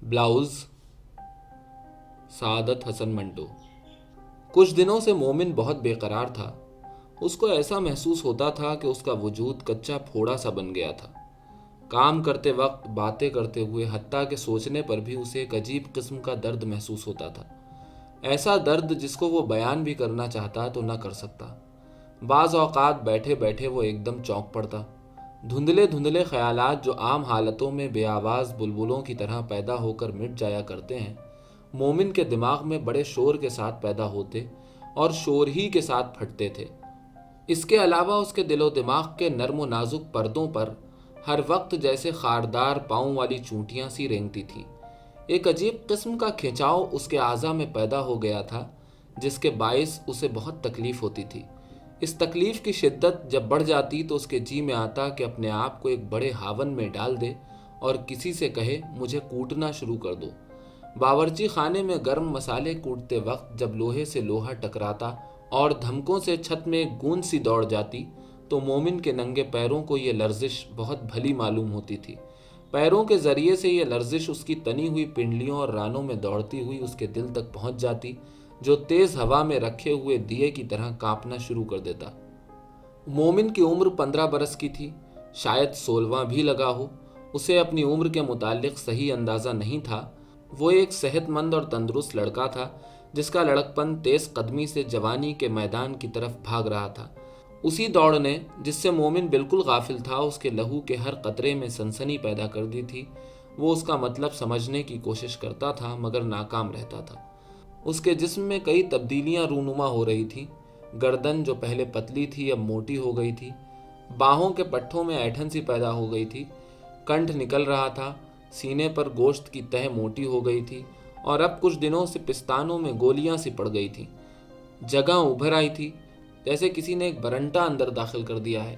Blouse Saadat Hasan Manto. کچھ دنوں سے مومن بہت بے قرار تھا۔ اس کو ایسا محسوس ہوتا تھا کہ اس کا وجود کچا پھوڑا سا بن گیا تھا۔ کام کرتے وقت، باتیں کرتے ہوئے، حتیٰ کہ سوچنے پر بھی اسے ایک عجیب قسم کا درد محسوس ہوتا تھا۔ ایسا درد جس کو وہ بیان بھی کرنا چاہتا تو نہ کر سکتا۔ بعض اوقات بیٹھے بیٹھے وہ ایک دم چونک پڑتا۔ دھندلے دھندلے خیالات جو عام حالتوں میں بے آواز بلبلوں کی طرح پیدا ہو کر مٹ جایا کرتے ہیں، مومن کے دماغ میں بڑے شور کے ساتھ پیدا ہوتے اور شور ہی کے ساتھ پھٹتے تھے۔ اس کے علاوہ اس کے دل و دماغ کے نرم و نازک پردوں پر ہر وقت جیسے خاردار پاؤں والی چونٹیاں سی رینگتی تھیں۔ ایک عجیب قسم کا کھنچاؤ اس کے اعضاء میں پیدا ہو گیا تھا، جس کے باعث اسے بہت تکلیف ہوتی تھی۔ اس تکلیف کی شدت جب بڑھ جاتی تو اس کے جی میں آتا کہ اپنے آپ کو ایک بڑے ہاون میں ڈال دے اور کسی سے کہے مجھے کوٹنا شروع کر دو۔ باورچی خانے میں گرم مسالے کوٹتے وقت جب لوہے سے لوہا ٹکراتا اور دھمکوں سے چھت میں گوند سی دوڑ جاتی تو مومن کے ننگے پیروں کو یہ لرزش بہت بھلی معلوم ہوتی تھی۔ پیروں کے ذریعے سے یہ لرزش اس کی تنی ہوئی پنڈلیوں اور رانوں میں دوڑتی ہوئی اس کے دل تک پہنچ جاتی، جو تیز ہوا میں رکھے ہوئے دیے کی طرح کانپنا شروع کر دیتا۔ مومن کی عمر 15 برس کی تھی، شاید 16واں بھی لگا ہو۔ اسے اپنی عمر کے متعلق صحیح اندازہ نہیں تھا۔ وہ ایک صحت مند اور تندرست لڑکا تھا، جس کا لڑکپن تیز قدمی سے جوانی کے میدان کی طرف بھاگ رہا تھا۔ اسی دوڑ نے، جس سے مومن بالکل غافل تھا، اس کے لہو کے ہر قطرے میں سنسنی پیدا کر دی تھی۔ وہ اس کا مطلب سمجھنے کی کوشش کرتا تھا مگر ناکام رہتا تھا۔ اس کے جسم میں کئی تبدیلیاں رونما ہو رہی تھیں۔ گردن جو پہلے پتلی تھی اب موٹی ہو گئی تھی، باہوں کے پٹھوں میں ایٹھن سی پیدا ہو گئی تھی، کنٹھ نکل رہا تھا، سینے پر گوشت کی تہہ موٹی ہو گئی تھی اور اب کچھ دنوں سے پستانوں میں گولیاں سی پڑ گئی تھیں۔ جگہ ابھر آئی تھی، جیسے کسی نے ایک برنٹا اندر داخل کر دیا ہے۔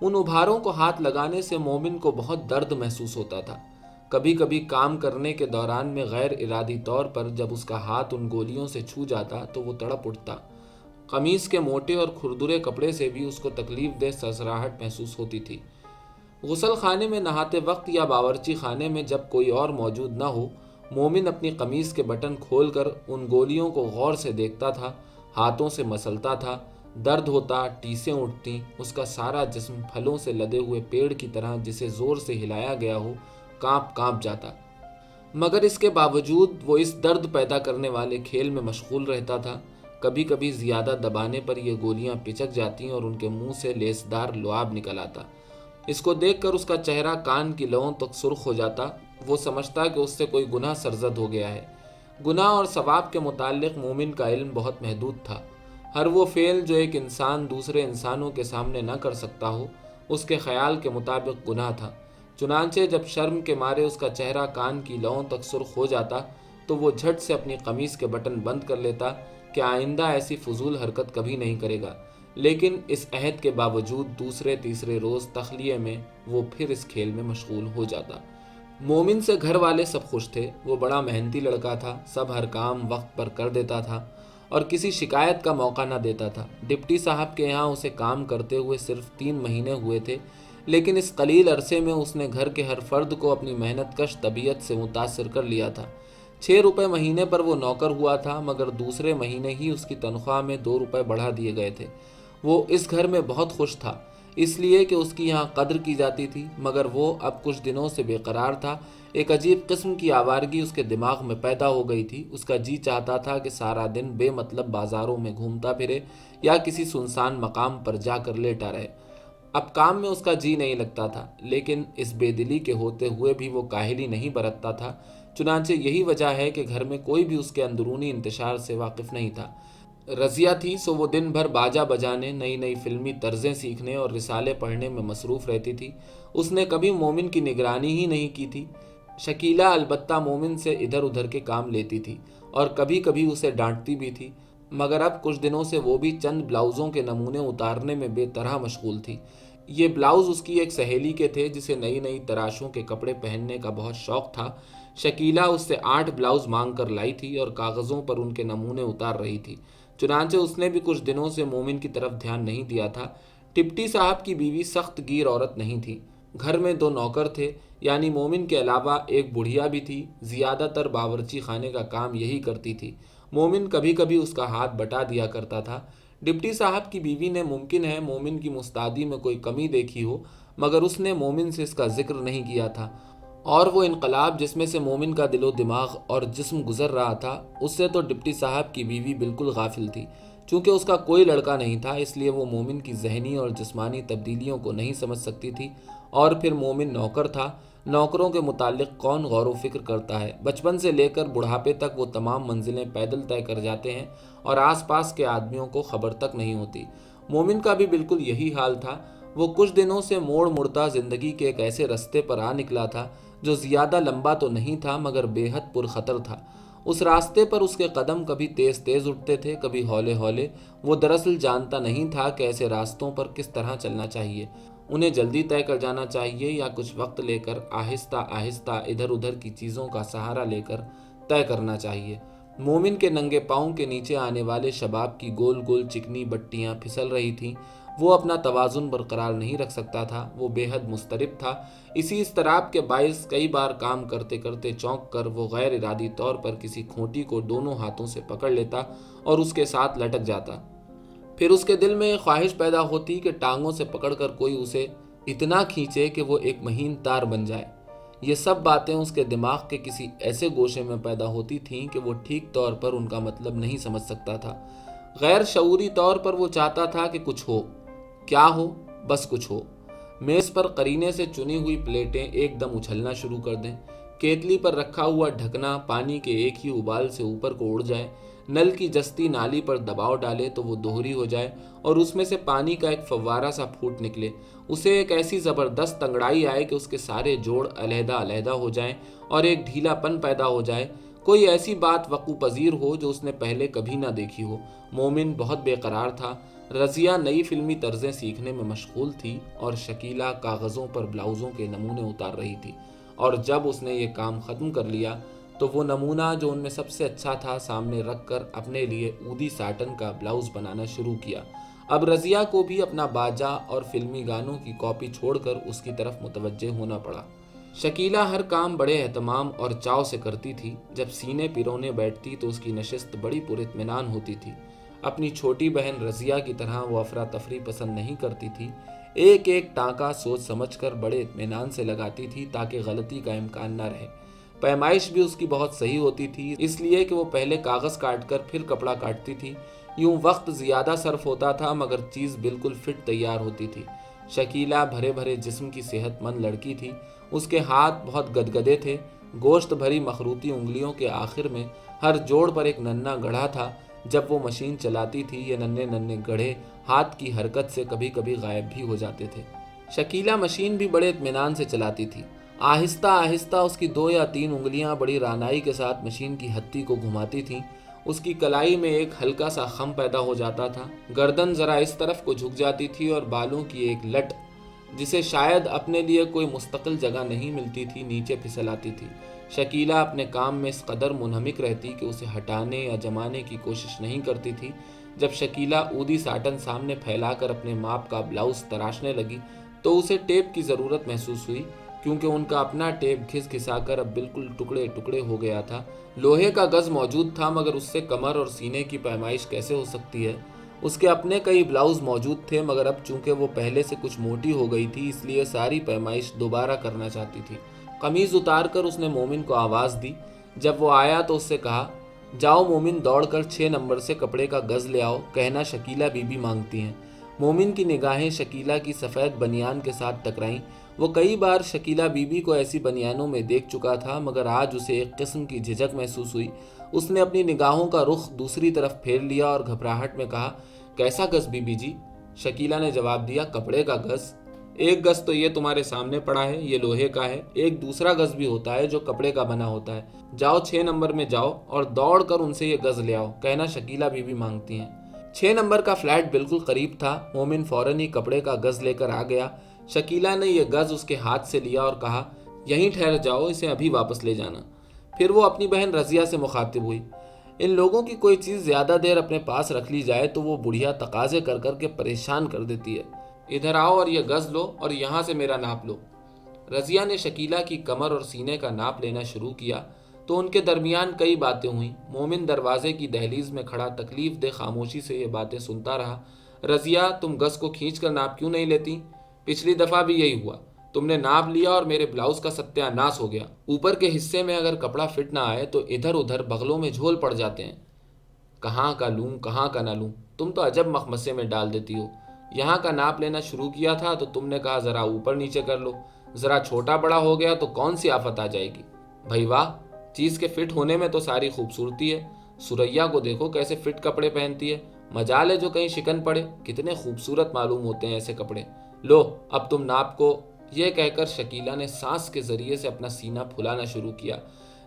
ان ابھاروں کو ہاتھ لگانے سے مومن کو بہت درد محسوس ہوتا تھا۔ کبھی کبھی کام کرنے کے دوران میں غیر ارادی طور پر جب اس کا ہاتھ ان گولیوں سے چھو جاتا تو وہ تڑپ اٹھتا۔ قمیص کے موٹے اور کھردرے کپڑے سے بھی اس کو تکلیف دہ سرسراہٹ محسوس ہوتی تھی۔ غسل خانے میں نہاتے وقت یا باورچی خانے میں جب کوئی اور موجود نہ ہو، مومن اپنی قمیص کے بٹن کھول کر ان گولیوں کو غور سے دیکھتا تھا، ہاتھوں سے مسلتا تھا، درد ہوتا، ٹیسیں اٹھتیں، اس کا سارا جسم پھلوں سے لدے ہوئے پیڑ کی طرح جسے زور سے ہلایا گیا ہو کانپ جاتا۔ مگر اس کے باوجود وہ اس درد پیدا کرنے والے کھیل میں مشغول رہتا تھا۔ کبھی کبھی زیادہ دبانے پر یہ گولیاں پچک جاتیں اور ان کے منہ سے لیسدار لعاب نکل آتا۔ اس کو دیکھ کر اس کا چہرہ کان کی لوؤں تک سرخ ہو جاتا۔ وہ سمجھتا کہ اس سے کوئی گناہ سرزد ہو گیا ہے۔ گناہ اور ثواب کے متعلق مومن کا علم بہت محدود تھا۔ ہر وہ فعل جو ایک انسان دوسرے انسانوں کے سامنے نہ کر سکتا ہو، اس کے خیال کے مطابق گناہ تھا۔ چنانچہ جب شرم کے مارے اس کا چہرہ کان کی لوؤں تک سرخ ہو جاتا تو وہ جھٹ سے اپنی قمیص کے بٹن بند کر لیتا کہ آئندہ ایسی فضول حرکت کبھی نہیں کرے گا۔ لیکن اس عہد کے باوجود دوسرے تیسرے روز تخلیے میں وہ پھر اس کھیل میں مشغول ہو جاتا۔ مومن سے گھر والے سب خوش تھے۔ وہ بڑا محنتی لڑکا تھا، سب ہر کام وقت پر کر دیتا تھا اور کسی شکایت کا موقع نہ دیتا تھا۔ ڈپٹی صاحب کے یہاں اسے کام کرتے ہوئے صرف 3 مہینے ہوئے تھے، لیکن اس قلیل عرصے میں اس نے گھر کے ہر فرد کو اپنی محنت کش طبیعت سے متاثر کر لیا تھا۔ 6 روپے مہینے پر وہ نوکر ہوا تھا، مگر دوسرے مہینے ہی اس کی تنخواہ میں 2 روپے بڑھا دیے گئے تھے۔ وہ اس گھر میں بہت خوش تھا، اس لیے کہ اس کی یہاں قدر کی جاتی تھی، مگر وہ اب کچھ دنوں سے بے قرار تھا۔ ایک عجیب قسم کی آوارگی اس کے دماغ میں پیدا ہو گئی تھی۔ اس کا جی چاہتا تھا کہ سارا دن بے مطلب بازاروں میں گھومتا پھرے یا کسی سنسان مقام پر جا کر لیٹا رہے۔ اب کام میں اس کا جی نہیں لگتا تھا، لیکن اس بے دلی کے ہوتے ہوئے بھی وہ کاہلی نہیں برتتا تھا۔ چنانچہ یہی وجہ ہے کہ گھر میں کوئی بھی اس کے اندرونی انتشار سے واقف نہیں تھا۔ رضیہ تھی سو وہ دن بھر باجا بجانے، نئی نئی فلمی طرزیں سیکھنے اور رسالے پڑھنے میں مصروف رہتی تھی۔ اس نے کبھی مومن کی نگرانی ہی نہیں کی تھی۔ شکیلہ البتہ مومن سے ادھر ادھر کے کام لیتی تھی اور کبھی کبھی اسے ڈانٹتی بھی تھی، مگر اب کچھ دنوں سے وہ بھی چند بلاؤزوں کے نمونے اتارنے میں بے طرح مشغول تھی۔ یہ بلاؤز اس کی ایک سہیلی کے تھے جسے نئی نئی تراشوں کے کپڑے پہننے کا بہت شوق تھا۔ شکیلہ اس سے 8 بلاؤز مانگ کر لائی تھی اور کاغذوں پر ان کے نمونے اتار رہی تھی۔ چنانچہ اس نے بھی کچھ دنوں سے مومن کی طرف دھیان نہیں دیا تھا۔ ٹپٹی صاحب کی بیوی سخت گیر عورت نہیں تھی۔ घर में 2 नौकर थे, यानी मोमिन के अलावा एक बुढ़िया भी थी। ज़्यादातर बावर्ची खाने का काम यही करती थी। मोमिन कभी कभी उसका हाथ बटा दिया करता था। डिप्टी साहब की बीवी ने मुमकिन है मोमिन की मुस्तादी में कोई कमी देखी हो, मगर उसने मोमिन से इसका जिक्र नहीं किया था, और वो इनकलाब जिसमें से मोमिन का दिलो दिमाग और जिस्म गुजर रहा था, उससे तो डिप्टी साहब की बीवी बिल्कुल गाफिल थी। चूँकि उसका कोई लड़का नहीं था, इसलिए वो मोमिन की जहनी और जिस्मानी तब्दीलियों को नहीं समझ सकती थी। और फिर मोमिन नौकर था, नौकरों के मुतालिक कौन गौर व फिक्र करता है। बचपन से लेकर बुढ़ापे तक वो तमाम मंजिलें पैदल तय कर जाते हैं और आसपास के आदमियों को खबर तक नहीं होती। मोमिन का भी बिल्कुल यही हाल था। वो कुछ दिनों से मोड़ मुड़ता ज़िंदगी के एक ऐसे रास्ते पर आ निकला था जो ज़्यादा लंबा तो नहीं था मगर बेहद पुरखतर था। उस रास्ते पर उसके कदम कभी तेज़ तेज़ उठते थे, कभी हौले हौले। वो दरअसल जानता नहीं था कि ऐसे रास्तों पर किस तरह चलना चाहिए। उन्हें जल्दी तय कर जाना चाहिए या कुछ वक्त लेकर आहिस्ता आहिस्ता इधर उधर की चीज़ों का सहारा लेकर तय करना चाहिए। मोमिन के नंगे पाँव के नीचे आने वाले शबाब की गोल गोल चिकनी बट्टियाँ फिसल रही थीं। वो अपना तवाज़ुन बरकरार नहीं रख सकता था। वो बेहद मुस्तरिब था। इसी इस्तराब के बायस कई बार काम करते करते चौंक कर वो गैर इरादी तौर पर किसी खूंटी को दोनों हाथों से पकड़ लेता और उसके साथ लटक जाता। फिर उसके दिल में एक ख्वाहिश पैदा होती कि टांगों से पकड़कर कोई उसे इतना खींचे कि वो एक महीन तार बन जाए। ये सब बातें उसके दिमाग के किसी ऐसे गोशे में पैदा होती थीं कि वो ठीक तौर पर उनका मतलब नहीं समझ सकता था। गैर शऊरी तौर पर वो चाहता था कि कुछ हो। क्या हो? बस कुछ हो। मेज़ पर करीने से चुनी हुई प्लेटें एकदम उछलना शुरू कर दें, केतली पर रखा हुआ ढकना पानी के एक ही उबाल से ऊपर को उड़ जाए, नल की जस्ती नाली पर दबाव डाले तो वो दोहरी हो जाए और उसमें से पानी का एक फव्वारा सा फूट निकले। उसे एक ऐसी ज़बरदस्त तंगड़ाई आए कि उसके सारे जोड़ अलहदा अलहदा हो जाएं और एक ढीलापन पैदा हो जाए। कोई ऐसी बात वक़ू पजीर हो जो उसने पहले कभी ना देखी हो। मोमिन बहुत बेकरार था। रज़िया नई फिल्मी तर्जें सीखने में मशगूल थी और शकीला कागज़ों पर ब्लाउज़ों के नमूने उतार रही थी। और जब उसने ये काम ख़त्म कर लिया तो वो नमूना जो उनमें सबसे अच्छा था सामने रख कर अपने लिए ऊदी साटन का ब्लाउज़ बनाना शुरू किया। अब रज़िया को भी अपना बाजा और फिल्मी गानों की कॉपी छोड़कर उसकी तरफ मुतवज्जे होना पड़ा। शकीला हर काम बड़े एहतमाम और चाव से करती थी। जब सीने पिरोने बैठती तो उसकी नशिस्त बड़ी पुरित्मीनान होती थी। अपनी छोटी बहन रज़िया की तरह वो अफरा तफरी पसंद नहीं करती थी। एक एक टाँका सोच समझकर बड़े इत्मीनान से लगाती थी ताकि गलती का इम्कान न रहे। पैमाइश भी उसकी बहुत सही होती थी, इसलिए कि वो पहले कागज़ काट कर फिर कपड़ा काटती थी। यूँ वक्त ज़्यादा सर्फ होता था मगर चीज़ बिल्कुल फिट तैयार होती थी। शकीला भरे भरे जिस्म की सेहतमंद लड़की थी। उसके हाथ बहुत गदगदे थे। गोश्त भरी मखरूती उंगलियों के आखिर में हर जोड़ पर एक नन्हा गढ़ा था। जब वो मशीन चलाती थी ये नन्हे नन्हे गढ़े हाथ की हरकत से कभी कभी गायब भी हो जाते थे। शकीला मशीन भी बड़े इत्मीनान से चलाती थी। आहिस्ता आहिस्ता उसकी 2 या 3 उंगलियां बड़ी रानाई के साथ मशीन की हत्ती को घुमाती थीं। उसकी कलाई में एक हल्का सा खम पैदा हो जाता था। गर्दन जरा इस तरफ को झुक जाती थी और बालों की एक लट, जिसे शायद अपने लिए कोई मुस्तकिल जगह नहीं मिलती थी, नीचे फिसल आती थी। शकीला अपने काम में इस कदर मुनहमिक रहती कि उसे हटाने या जमाने की कोशिश नहीं करती थी। जब शकीला ऊदी साटन सामने फैलाकर अपने माप का ब्लाउज तराशने लगी तो उसे टेप की ज़रूरत महसूस हुई, क्योंकि उनका अपना टेप घिस घिसाकर अब बिल्कुल टुकड़े टुकड़े हो गया था। लोहे का गज़ मौजूद था मगर उससे कमर और सीने की पैमाइश कैसे हो सकती है। उसके अपने कई ब्लाउज मौजूद थे मगर अब चूंकि वो पहले से कुछ मोटी हो गई थी इसलिए सारी पैमाइश दोबारा करना चाहती थी। कमीज़ उतार कर उसने मोमिन को आवाज़ दी। जब वो आया तो उससे कहा, जाओ मोमिन, दौड़कर 6 नंबर से कपड़े का गज़ ले आओ, कहना शकीला बीबी मांगती हैं। मोमिन की निगाहें शकीला की सफ़ेद बनियान के साथ टकराईं। वो कई बार शकीला बीबी को ऐसी बनियानों में देख चुका था मगर आज उसे एक किस्म की झिझक महसूस हुई। उसने अपनी निगाहों का रुख दूसरी तरफ फेर लिया और घबराहट में कहा, कैसा गज़ बीबी जी? शकीला ने जवाब दिया, कपड़े का गज़। एक गज़ तो ये तुम्हारे सामने पड़ा है, ये लोहे का है। एक दूसरा गज़ भी होता है जो कपड़े का बना होता है। जाओ 6 नंबर में जाओ और दौड़ कर उनसे ये गज़ ले आओ, कहना शकीला बीबी मांगती हैं। 6 नंबर का फ्लैट बिल्कुल करीब था। मोमिन फौरन ही कपड़े का गज़ लेकर आ गया। शकीला ने यह गज़ उसके हाथ से लिया और कहा, यहीं ठहर जाओ, इसे अभी वापस ले जाना। फिर वो अपनी बहन रज़िया से मुखातिब हुई। इन लोगों की कोई चीज़ ज़्यादा देर अपने पास रख ली जाए तो वो बुढ़िया तकाजे कर कर के परेशान कर देती है। इधर आओ और ये गज़ लो और यहाँ से मेरा नाप लो। रज़िया ने शकीला की कमर और सीने का नाप लेना शुरू किया तो उनके दरमियान कई बातें हुईं। मोमिन दरवाजे की दहलीज में खड़ा तकलीफ दे खामोशी से ये बातें सुनता रहा। रज़िया, तुम गज को खींच कर नाप क्यों नहीं लेती? पिछली दफ़ा भी यही हुआ, तुमने नाप लिया और मेरे ब्लाउज का सत्यानाश हो गया। ऊपर के हिस्से में अगर कपड़ा फिट ना आए तो इधर उधर बगलों में झोल पड़ जाते हैं। कहाँ का लूँ कहाँ का ना लूँ, तुम तो अजब मखमसे में डाल देती हो। यहाँ का नाप लेना शुरू किया था तो तुमने कहा ज़रा ऊपर नीचे कर लो, ज़रा छोटा बड़ा हो गया तो कौन सी आफत आ जाएगी। भाई वाह, चीज़ के फिट होने में तो सारी खूबसूरती है। सुरैया को देखो कैसे फिट कपड़े पहनती है, मजाल है जो कहीं शिकन पड़े, कितने खूबसूरत मालूम होते हैं ऐसे कपड़े। लो अब तुम नाप को। यह कहकर शकीला ने सांस के जरिए से अपना सीना फुलाना शुरू किया।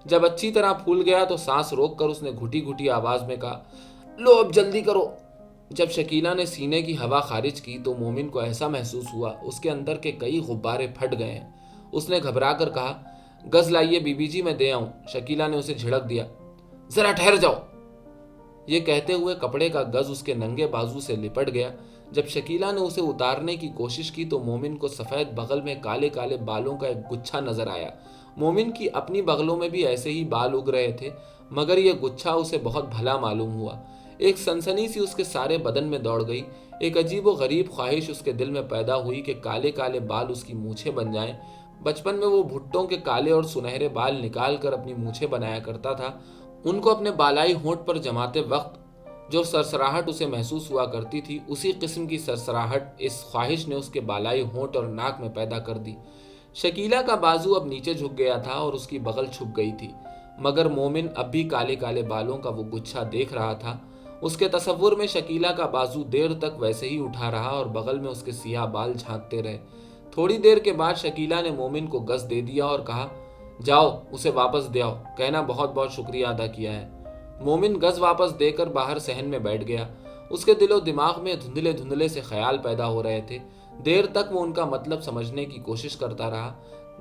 जब अच्छी तरह फूल गया तो सांस रोक कर उसने घुटी घुटी आवाज में कहा, लो अब जल्दी करो। जब शकीला ने सीने की हवा खारिज की तो मोमिन को ऐसा महसूस हुआ उसके अंदर के कई गुब्बारे फट गए हैं। उसने घबरा कर कहा, गज लाइए बीबी जी, मैं दे आऊं। शकीला ने उसे झिड़क दिया, जरा ठहर जाओ। ये कहते हुए कपड़े का गज उसके नंगे बाजू से लिपट गया। जब शकीला ने उसे उतारने की कोशिश की तो मोमिन को सफ़ेद बगल में काले काले बालों का एक गुच्छा नजर आया। मोमिन की अपनी बगलों में भी ऐसे ही बाल उग रहे थे, मगर यह गुच्छा उसे बहुत भला मालूम हुआ। एक सनसनी सी उसके सारे बदन में दौड़ गई। एक अजीब व गरीब ख्वाहिश उसके दिल में पैदा हुई कि काले काले बाल उसकी मूछें बन जाएं। बचपन में वो भुट्टों के काले और सुनहरे बाल निकाल कर अपनी मूछें बनाया करता था। उनको अपने बालाई होंठ पर जमाते वक्त जो सरसराहट उसे महसूस हुआ करती थी, उसी किस्म की सरसराहट इस ख्वाहिश ने उसके बालाई होंठ और नाक में पैदा कर दी। शकीला का बाजू अब नीचे झुक गया था और उसकी बगल छुप गई थी, मगर मोमिन अब भी काले काले बालों का वो गुच्छा देख रहा था। उसके तसव्वुर में शकीला का बाजू देर तक वैसे ही उठा रहा और बगल में उसके सियाह बाल झांकते रहे। थोड़ी देर के बाद शकीला ने मोमिन को गज दे दिया और कहा, जाओ उसे वापस दे आओ, कहना बहुत बहुत शुक्रिया अदा किया है। मोमिन गज वापस देकर बाहर सहन में बैठ गया। उसके दिलो दिमाग में धुंधले धुंधले से ख्याल पैदा हो रहे थे। देर तक वो उनका मतलब समझने की कोशिश करता रहा।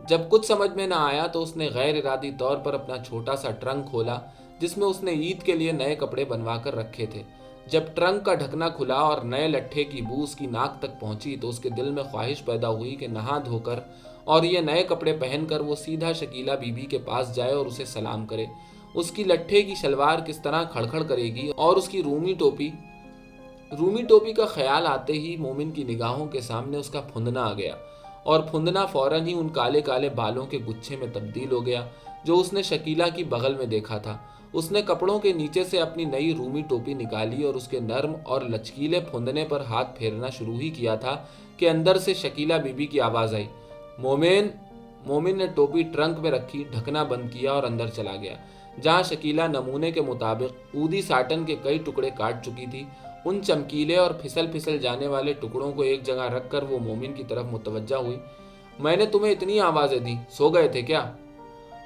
जब कुछ समझ में न आया तो उसने गैर इरादी तौर पर अपना छोटा सा ट्रंक खोला जिसमें उसने ईद के लिए नए कपड़े बनवा कर रखे थे। जब ट्रंक का ढकना खुला और नए लट्ठे की बू उसकी नाक तक पहुंची तो उसके दिल में ख्वाहिश पैदा हुई कि नहा धोकर और ये नए कपड़े पहनकर वो सीधा शकीला बीबी के पास जाए और उसे सलाम करे। उसकी लट्ठे की शलवार किस तरह खड़खड़ करेगी और उसकी रूमी टोपी का ख्याल आते ही मोमिन की निगाहों के सामने उसका फुंदना आ गया और फुंदना फौरन ही उन काले काले बालों के गुच्छे में तब्दील हो गया जो उसने शकीला की बगल में देखा था। उसने कपड़ों के नीचे से अपनी नई रूमी टोपी निकाली और उसके नर्म और लचकीले फुंदने पर हाथ फेरना शुरू ही किया था कि अंदर से शकीला बीबी की आवाज़ आई, मोमिन। मोमिन ने टोपी ट्रंक में रखी, ढकना बंद किया और अंदर चला गया, जहां शकीला नमूने के मुताबिक ऊदी साटन के कई टुकड़े काट चुकी थी। उन चमकीले और फिसल फिसल जाने वाले टुकड़ों को एक जगह रखकर वो मोमिन की तरफ मुतवज्जा हुई। मैंने तुम्हें इतनी आवाज़ें दी, सो गए थे क्या?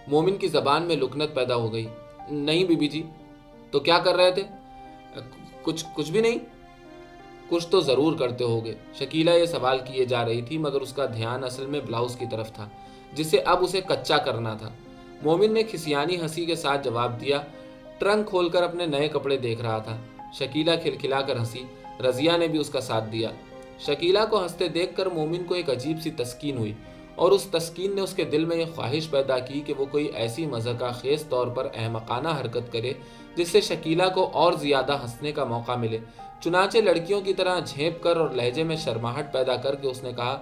मोमिन की ज़बान में लुकनत पैदा हो गई। नहीं बीबी जी। तो क्या कर रहे थे? कुछ भी नहीं। कुछ तो ज़रूर करते होगे। शकीला ये सवाल किए जा रही थी मगर उसका ध्यान असल में ब्लाउज की तरफ था जिसे अब उसे कच्चा करना था। मोमिन ने खिसियानी हंसी के साथ जवाब दिया। ट्रंक खोलकर अपने नए कपड़े देख रहा था। शकीला खिलखिलाकर हंसी। रज़िया ने भी उसका साथ दिया। शकीला को हंसते देखकर मोमिन को एक अजीब सी तस्कीन हुई और उस तस्कीन ने उसके दिल में यह ख्वाहिश पैदा की कि वो कोई ऐसी मज़ाक़खेज़ तौर पर अहमकाना हरकत करे जिससे शकीला को और ज़्यादा हंसने का मौका मिले। चुनाचे लड़कियों की तरह झेंप कर और लहजे में शर्माहट पैदा करके उसने कहा,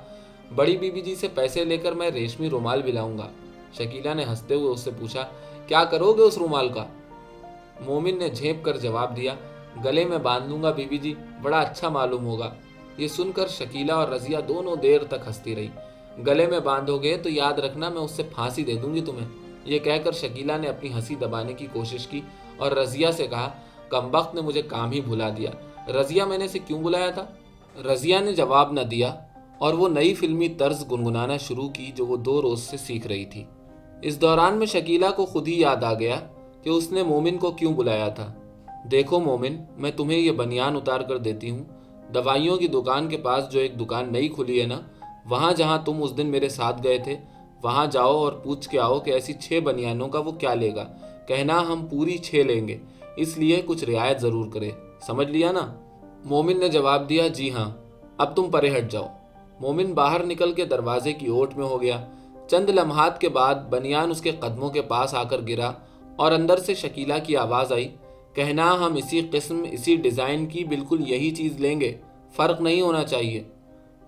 बड़ी बीबी जी से पैसे लेकर मैं रेशमी रुमाल भी लाऊंगा। शकीला ने हंसते हुए उससे पूछा, क्या करोगे उस रुमाल का? मोमिन ने झेंप कर जवाब दिया, गले में बांध लूंगा बीबी जी, बड़ा अच्छा मालूम होगा। ये सुनकर शकीला और रज़िया दोनों देर तक हंसती रही। गले में बांधोगे तो याद रखना मैं उससे फांसी दे दूंगी तुम्हें। ये कहकर शकीला ने अपनी हंसी दबाने की कोशिश की और रज़िया से कहा, कमबख्त ने मुझे काम ही भुला दिया। रज़िया, मैंने इसे क्यों बुलाया था? रज़िया ने जवाब न दिया और वो नई फिल्मी तर्ज गुनगुनाना शुरू की जो वो 2 रोज़ से सीख रही थी। इस दौरान में शकीला को खुद ही याद आ गया कि उसने मोमिन को क्यों बुलाया था। देखो मोमिन, मैं तुम्हें ये बनियान उतार कर देती हूँ। दवाइयों की दुकान के पास जो एक दुकान नई खुली है ना, वहाँ जहाँ तुम उस दिन मेरे साथ गए थे, वहाँ जाओ और पूछ के आओ कि ऐसी 6 बनियानों का वो क्या लेगा। कहना हम पूरी 6 लेंगे, इसलिए कुछ रियायत ज़रूर करे। समझ लिया ना? मोमिन ने जवाब दिया, जी हाँ। अब तुम परे हट जाओ। मोमिन बाहर निकल के दरवाजे की ओट में हो गया। چند لمحات کے بعد بنیان اس کے قدموں کے پاس آ کر گرا اور اندر سے شکیلہ کی آواز آئی، کہنا ہم اسی قسم اسی ڈیزائن کی بالکل یہی چیز لیں گے، فرق نہیں ہونا چاہیے۔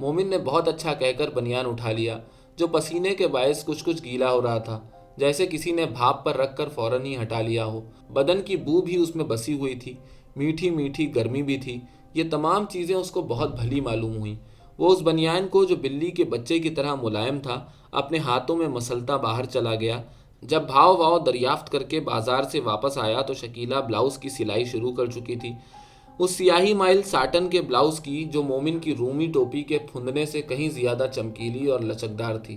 مومن نے بہت اچھا کہہ کر بنیان اٹھا لیا، جو پسینے کے باعث کچھ کچھ گیلا ہو رہا تھا، جیسے کسی نے بھاپ پر رکھ کر فوراً ہی ہٹا لیا ہو۔ بدن کی بو بھی اس میں بسی ہوئی تھی، میٹھی میٹھی گرمی بھی تھی۔ یہ تمام چیزیں اس کو بہت بھلی معلوم ہوئیں۔ وہ اس بنیان کو جو بلی کے بچے کی طرح ملائم تھا اپنے ہاتھوں میں مسلتا باہر چلا گیا۔ جب بھاؤ واؤ دریافت کر کے بازار سے واپس آیا تو شکیلہ بلاؤز کی سلائی شروع کر چکی تھی، اس سیاہی مائل ساٹن کے بلاؤز کی جو مومن کی رومی ٹوپی کے پھندنے سے کہیں زیادہ چمکیلی اور لچکدار تھی۔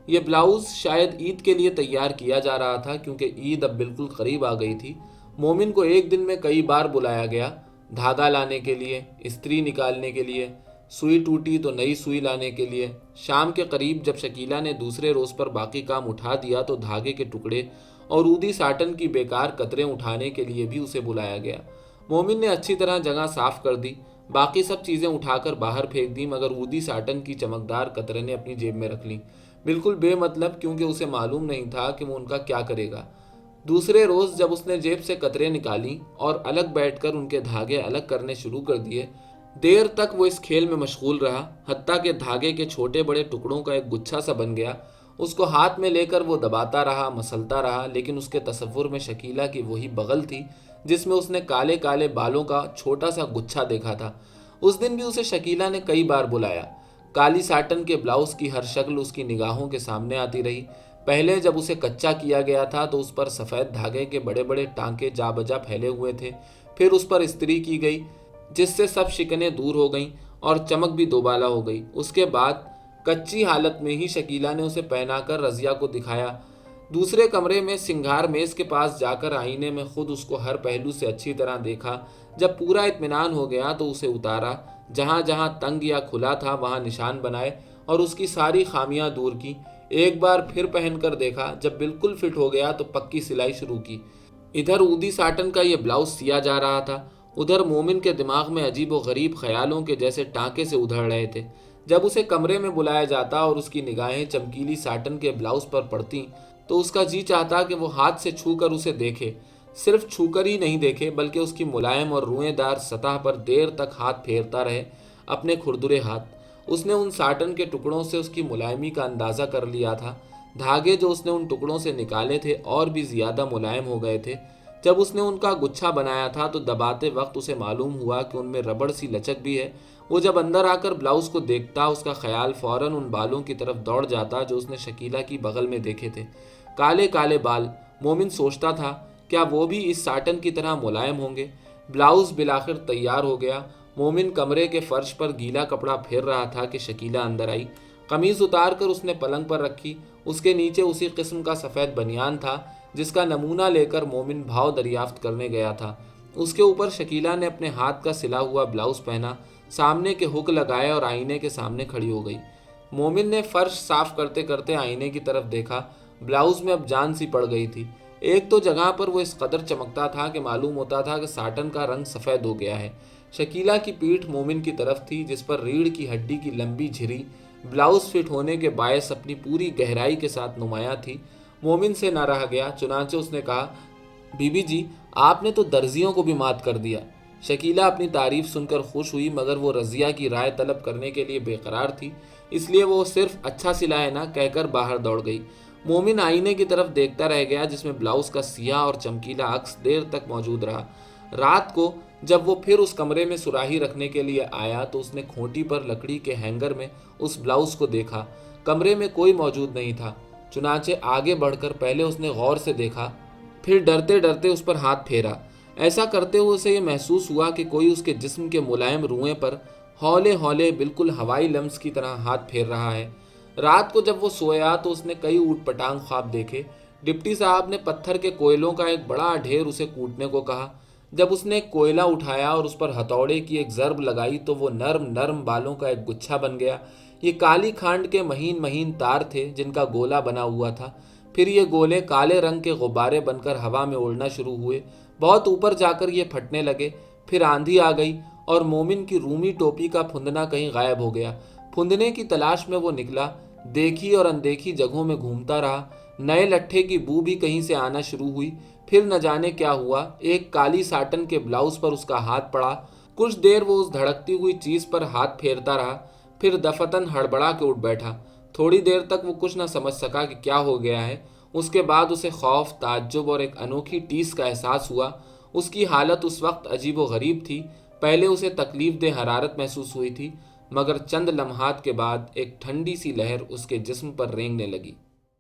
یہ بلاؤز شاید عید کے لیے تیار کیا جا رہا تھا، کیونکہ عید اب بالکل قریب آ گئی تھی۔ مومن کو ایک دن میں کئی بار بلایا گیا، دھاگا لانے کے لیے، استری نکالنے کے لیے، سوئی ٹوٹی تو نئی سوئی لانے کے لیے۔ شام کے قریب جب شکیلہ نے دوسرے روز پر باقی کام اٹھا دیا تو دھاگے کے ٹکڑے اور اودی ساٹن کی بیکار قطریں اٹھانے کے لیے بھی اسے بلایا گیا۔ مومن نے اچھی طرح جگہ صاف کر دی، باقی سب چیزیں اٹھا کر باہر پھینک دی، مگر اودی ساٹن کی چمکدار قطریں نے اپنی جیب میں رکھ لیں، بالکل بے مطلب، کیونکہ اسے معلوم نہیں تھا کہ وہ ان کا کیا کرے گا۔ دوسرے روز جب اس نے جیب سے قطریں نکالی اور الگ بیٹھ کر ان کے دھاگے الگ کرنے شروع کر دیے، دیر تک وہ اس کھیل میں مشغول رہا، حتیٰ کہ دھاگے کے چھوٹے بڑے ٹکڑوں کا ایک گچھا سا بن گیا۔ اس کو ہاتھ میں لے کر وہ دباتا رہا، مسلتا رہا، لیکن اس کے تصور میں شکیلہ کی وہی بغل تھی جس میں اس نے کالے کالے بالوں کا چھوٹا سا گچھا دیکھا تھا۔ اس دن بھی اسے شکیلہ نے کئی بار بلایا۔ کالی ساٹن کے بلاؤز کی ہر شکل اس کی نگاہوں کے سامنے آتی رہی۔ پہلے جب اسے کچا کیا گیا تھا تو اس پر سفید دھاگے کے بڑے بڑے ٹانکے جا بجا پھیلے ہوئے تھے، پھر اس پر استری کی گئی جس سے سب شکنیں دور ہو گئیں اور چمک بھی دوبالا ہو گئی۔ اس کے بعد کچی حالت میں ہی شکیلہ نے اسے پہنا کر رضیہ کو دکھایا۔ دوسرے کمرے میں سنگھار میز کے پاس جا کر آئینے میں خود اس کو ہر پہلو سے اچھی طرح دیکھا۔ جب پورا اطمینان ہو گیا تو اسے اتارا، جہاں جہاں تنگ یا کھلا تھا وہاں نشان بنائے اور اس کی ساری خامیاں دور کی۔ ایک بار پھر پہن کر دیکھا، جب بالکل فٹ ہو گیا تو پکی سلائی شروع کی۔ ادھر اودی ساٹن کا یہ بلاؤز سیا جا رہا تھا، ادھر مومن کے دماغ میں عجیب و غریب خیالوں کے جیسے ٹانکے سے ادھڑ رہے تھے۔ جب اسے کمرے میں بلایا جاتا اور اس کی نگاہیں چمکیلی ساٹن کے بلاؤز پر پڑتیں تو اس کا جی چاہتا کہ وہ ہاتھ سے چھو کر اسے دیکھے، صرف چھو کر ہی نہیں دیکھے بلکہ اس کی ملائم اور روئیں دار سطح پر دیر تک ہاتھ پھیرتا رہے، اپنے کھردرے ہاتھ۔ اس نے ان ساٹن کے ٹکڑوں سے اس کی ملائمی کا اندازہ کر لیا تھا۔ دھاگے جو اس نے ان ٹکڑوں سے نکالے تھے اور بھی زیادہ ملائم ہو گئے تھے۔ جب اس نے ان کا گچھا بنایا تھا تو دباتے وقت اسے معلوم ہوا کہ ان میں ربڑ سی لچک بھی ہے۔ وہ جب اندر آ کر بلاؤز کو دیکھتا اس کا خیال فوراً ان بالوں کی طرف دوڑ جاتا جو اس نے شکیلہ کی بغل میں دیکھے تھے، کالے کالے بال۔ مومن سوچتا تھا کیا وہ بھی اس ساٹن کی طرح ملائم ہوں گے؟ بلاؤز بالآخر تیار ہو گیا۔ مومن کمرے کے فرش پر گیلا کپڑا پھیر رہا تھا کہ شکیلہ اندر آئی۔ قمیض اتار کر اس نے پلنگ پر رکھی، اس کے نیچے اسی قسم کا سفید بنیان تھا جس کا نمونہ لے کر مومن بھاؤ دریافت کرنے گیا تھا۔ اس کے اوپر شکیلہ نے اپنے ہاتھ کا سلا ہوا بلاؤز پہنا، سامنے کے ہک لگائے اور آئینے کے سامنے کھڑی ہو گئی۔ مومن نے فرش صاف کرتے کرتے آئینے کی طرف دیکھا۔ بلاؤز میں اب جان سی پڑ گئی تھی۔ ایک تو جگہ پر وہ اس قدر چمکتا تھا کہ معلوم ہوتا تھا کہ ساٹن کا رنگ سفید ہو گیا ہے۔ شکیلہ کی پیٹھ مومن کی طرف تھی جس پر ریڑھ کی ہڈی کی لمبی جھری بلاؤز فٹ ہونے کے باعث اپنی پوری گہرائی کے ساتھ نمایاں تھی۔ مومن سے نہ رہا گیا، چنانچہ اس نے کہا، بی بی جی آپ نے تو درزیوں کو بھی مات کر دیا۔ شکیلہ اپنی تعریف سن کر خوش ہوئی، مگر وہ رضیہ کی رائے طلب کرنے کے لیے بے قرار تھی، اس لیے وہ صرف اچھا سلا ہے نا کہہ کر باہر دوڑ گئی۔ مومن آئینے کی طرف دیکھتا رہ گیا جس میں بلاؤز کا سیاہ اور چمکیلا عکس دیر تک موجود رہا۔ رات کو جب وہ پھر اس کمرے میں سراہی رکھنے کے لیے آیا تو اس نے کھوٹی پر لکڑی کے ہینگر میں اس بلاؤز کو دیکھا۔ کمرے میں کوئی موجود نہیں تھا، چنانچہ آگے بڑھ کر پہلے اس نے غور سے دیکھا، پھر ڈرتے ڈرتے اس پر ہاتھ پھیرا۔ ایسا کرتے ہوئے اسے یہ محسوس ہوا کہ کوئی اس کے جسم کے ملائم روئیں پر ہولے ہولے بالکل ہوائی لمس کی طرح ہاتھ پھیر رہا ہے۔ رات کو جب وہ سویا تو اس نے کئی اوٹ پٹانگ خواب دیکھے۔ ڈپٹی صاحب نے پتھر کے کوئلوں کا ایک بڑا ڈھیر اسے کوٹنے کو کہا۔ جب اس نے ایک کوئلہ اٹھایا اور اس پر ہتھوڑے کی ایک ضرب لگائی تو وہ نرم نرم بالوں کا ایک گچھا بن گیا۔ یہ کالی کھانڈ کے مہین مہین تار تھے جن کا گولا بنا ہوا تھا۔ پھر یہ گولے کالے رنگ کے غبارے بن کر ہوا میں اڑنا شروع ہوئے، بہت اوپر جا کر یہ پھٹنے لگے۔ پھر آندھی آ گئی اور مومن کی رومی ٹوپی کا پھندنا کہیں غائب ہو گیا۔ پھندنے کی تلاش میں وہ نکلا، देखी और अनदेखी जगहों में घूमता रहा। नए लट्ठे की बू भी कहीं से आना शुरू हुई। फिर न जाने क्या हुआ, एक काली साटन के ब्लाउज पर उसका हाथ पड़ा। कुछ देर वो उस धड़कती हुई चीज पर हाथ फेरता रहा, फिर दफतन हड़बड़ा के उठ बैठा। थोड़ी देर तक वो कुछ न समझ सका कि क्या हो गया है। उसके बाद उसे खौफ, ताज्जुब और एक अनोखी टीस का एहसास हुआ। उसकी हालत उस वक्त अजीबो गरीब थी। पहले उसे तकलीफ दे हरारत महसूस हुई थी, मगर चंद लम्हात के बाद एक ठंडी सी लहर उसके जिस्म पर रेंगने लगी।